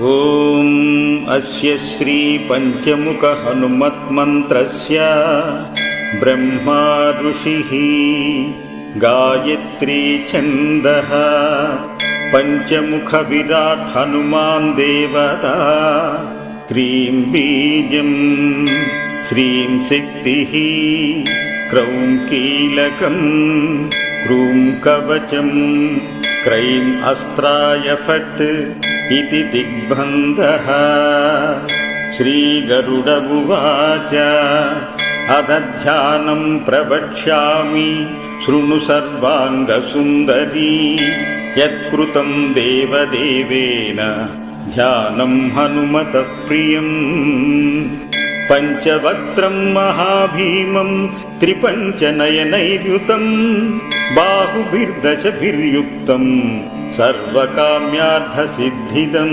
ఓం అస్య శ్రీ పంచముఖ హనుమత్మంత్రస్య బ్రహ్మా ఋషిః గాయత్రీ ఛందః పంచముఖ విరాట్ హనుమాన్ దేవతా క్రీం బీజం శ్రీం శక్తిః క్రౌం కీలకం క్రూం కవచం క్రైం అస్త్రాయ ఫట్ इति दिग्बन्धः। श्रीगरुड उवाच अदध्यानं प्रवक्ष्यामि शृणु सर्वाङ्गसुन्दरी यत्कृतं देवदेवेन ध्यानं हनुमतः प्रियम् पञ्चवक्त्रं महाभीमं त्रिपञ्चनयनैर्युतं बाहुभिर्दशभिर्युक्तं सर्वकाम्यार्थसिद्धिदम्।